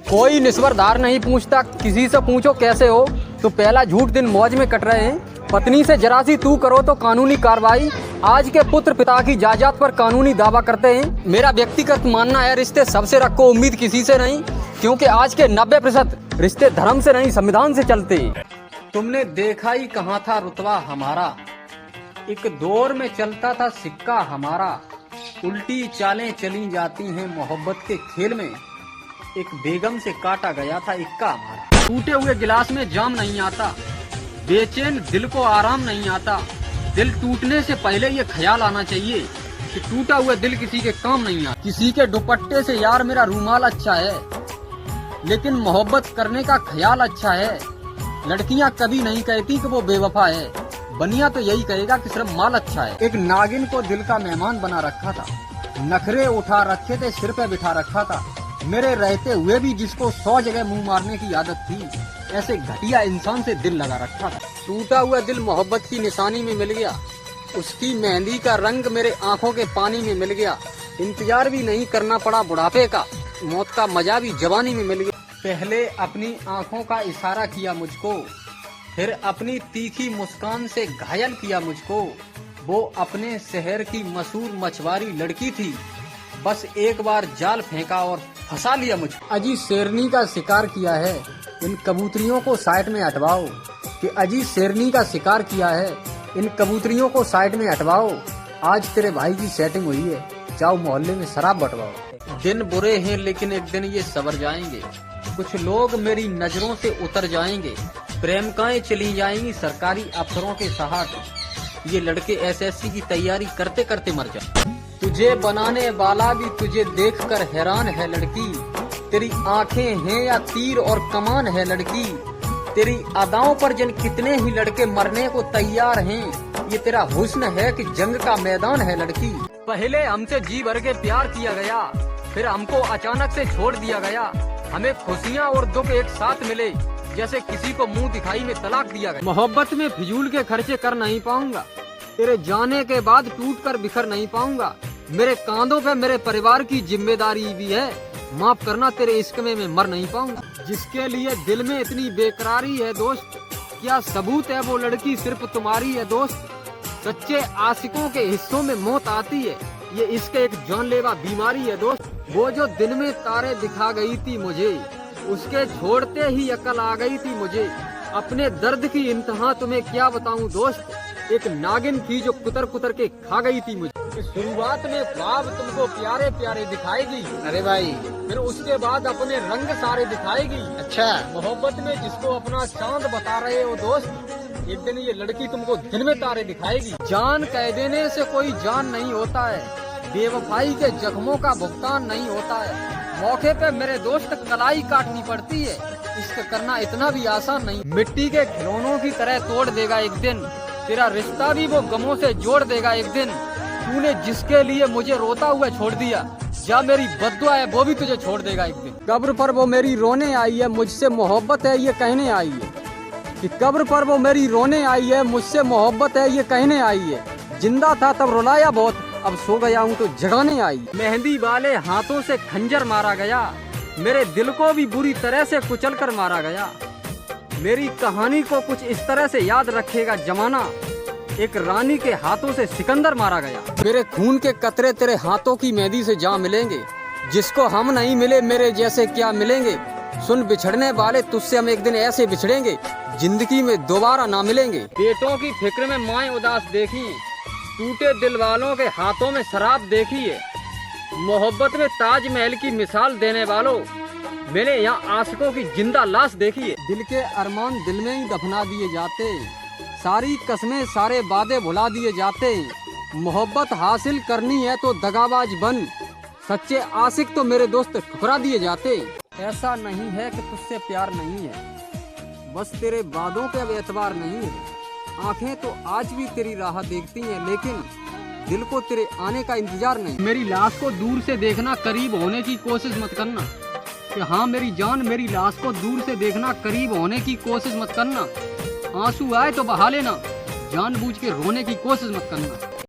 कोई निस्वरधार नहीं पूछता, किसी से पूछो कैसे हो तो पहला झूठ दिन मौज में कट रहे हैं। पत्नी से जरा सी तू करो तो कानूनी कार्रवाई। आज के पुत्र पिता की जायदाद पर कानूनी दावा करते हैं। मेरा व्यक्तिगत मानना है रिश्ते सबसे रखो, उम्मीद किसी से नहीं, क्योंकि आज के 90% रिश्ते धर्म से नहीं संविधान से चलते हैं। तुमने देखा ही कहाँ था रुतबा हमारा, एक दौर में चलता था सिक्का हमारा। उल्टी चालें चली जाती हैं मोहब्बत के खेल में, एक बेगम से काटा गया था इक्का हमारा। टूटे हुए गिलास में जाम नहीं आता, बेचैन दिल को आराम नहीं आता। दिल टूटने से पहले ये ख्याल आना चाहिए कि टूटा हुआ दिल किसी के काम नहीं आता। किसी के दुपट्टे से यार मेरा रूमाल अच्छा है, लेकिन मोहब्बत करने का ख्याल अच्छा है। लड़कियां कभी नहीं कहती कि वो बेवफा है, बनिया तो यही कहेगा कि सिर्फ माल अच्छा है। एक नागिन को दिल का मेहमान बना रखा था, नखरे उठा रखे थे, सिर पे बिठा रखा था। मेरे रहते हुए भी जिसको 100 जगह मुंह मारने की आदत थी, ऐसे घटिया इंसान से दिल लगा रखा था। टूटा हुआ दिल मोहब्बत की निशानी में मिल गया, उसकी मेहंदी का रंग मेरे आंखों के पानी में मिल गया। इंतजार भी नहीं करना पड़ा बुढ़ापे का, मौत का मजा भी जवानी में मिल गया। पहले अपनी आंखों का इशारा किया मुझको, फिर अपनी तीखी मुस्कान से घायल किया मुझको। वो अपने शहर की मशहूर मछुआरी लड़की थी, बस एक बार जाल फेंका और फंसा लिया मुझको। अजी शेरनी का शिकार किया है, इन कबूतरियों को साइड में हटवाओ। कि अजी शेरनी का शिकार किया है, इन कबूतरियों को साइड में हटवाओ। आज तेरे भाई की सेटिंग हुई है, जाओ मोहल्ले में शराब बंटवाओ। दिन बुरे हैं लेकिन एक दिन ये सवर जाएंगे, कुछ लोग मेरी नजरों से उतर जाएंगे। प्रेमिकाएं चली जाएंगी सरकारी अफसरों के सहारे, ये लड़के एसएससी की तैयारी करते करते मर जाए। तुझे बनाने वाला भी तुझे देखकर हैरान है लड़की, तेरी आंखें हैं या तीर और कमान है लड़की। तेरी अदाओं पर जिन कितने ही लड़के मरने को तैयार हैं, ये तेरा हुस्न है कि जंग का मैदान है लड़की। पहले हमसे जी भर के प्यार किया गया, फिर हमको अचानक से छोड़ दिया गया। हमें खुशियाँ और दुख एक साथ मिले, जैसे किसी को मुंह दिखाई में तलाक दिया गया। मोहब्बत में फिजूल के खर्चे कर नहीं पाऊंगा, तेरे जाने के बाद टूट कर बिखर नहीं पाऊंगा। मेरे कांधों पे मेरे परिवार की जिम्मेदारी भी है, माफ करना तेरे इश्क में मैं मर नहीं पाऊंगा। जिसके लिए दिल में इतनी बेकरारी है दोस्त, क्या सबूत है वो लड़की सिर्फ तुम्हारी है दोस्त। सच्चे आशिकों के हिस्सों में मौत आती है, ये इश्क एक जानलेवा बीमारी है दोस्त। वो जो दिन में तारे दिखा गई थी मुझे, उसके छोड़ते ही अकल आ गई थी मुझे। अपने दर्द की इंतहा तुम्हें क्या बताऊं दोस्त, एक नागिन थी जो कुतर कुतर के खा गई थी मुझे। शुरुआत में ख्वाब तुमको प्यारे प्यारे दिखाएगी, अरे भाई, फिर उसके बाद अपने रंग सारे दिखाएगी। अच्छा, मोहब्बत में जिसको अपना चांद बता रहे हो दोस्त, एक दिन ये लड़की तुमको दिन में तारे दिखाएगी। जान कह देने से कोई जान नहीं होता है, बेवफाई के जख्मों का भुगतान नहीं होता है। मौके पे मेरे दोस्त कलाई काटनी पड़ती है, इश्क करना इतना भी आसान नहीं। मिट्टी के खिलौनों की तरह तोड़ देगा एक दिन, तेरा रिश्ता भी वो गमों से जोड़ देगा एक दिन। तूने जिसके लिए मुझे रोता हुआ छोड़ दिया, जा मेरी बद्दुआ है वो भी तुझे छोड़ देगा एक दिन। कब्र पर वो मेरी रोने आई है, मुझसे मोहब्बत है ये कहने आई है। कि कब्र पर वो मेरी रोने आई है, मुझसे मोहब्बत है ये कहने आई है। जिंदा था तब रुलाया बहुत, अब सो गया हूँ तो जगाने आई। मेहंदी वाले हाथों से खंजर मारा गया, मेरे दिल को भी बुरी तरह से कुचल कर मारा गया। मेरी कहानी को कुछ इस तरह से याद रखेगा जमाना, एक रानी के हाथों से सिकंदर मारा गया। मेरे खून के कतरे तेरे हाथों की मेहंदी से जा मिलेंगे, जिसको हम नहीं मिले मेरे जैसे क्या मिलेंगे। सुन बिछड़ने वाले, तुझसे हम एक दिन ऐसे बिछड़ेंगे, जिंदगी में दोबारा ना मिलेंगे। बेटों की फिक्र में माएं उदास देखी, टूटे दिल वालों के हाथों में शराब देखी है। मोहब्बत में ताजमहल की मिसाल देने वालों, मैंने यहाँ आशिकों की जिंदा लाश देखी है। दिल के अरमान दिल में ही दफना दिए जाते, सारी कस्में सारे वादे भुला दिए जाते। मोहब्बत हासिल करनी है तो दगाबाज बन, सच्चे आशिक तो मेरे दोस्त ठुकरा दिए जाते। ऐसा नहीं है कि तुझसे प्यार नहीं है, बस तेरे वादों पे अब एतबार नहीं है। आंखें तो आज भी तेरी राह देखती हैं, लेकिन दिल को तेरे आने का इंतजार नहीं। मेरी लाश को दूर से देखना, करीब होने की कोशिश मत करना। कि हाँ मेरी जान, मेरी लाश को दूर से देखना, करीब होने की कोशिश मत करना। आंसू आए तो बहा लेना, जानबूझ के रोने की कोशिश मत करना।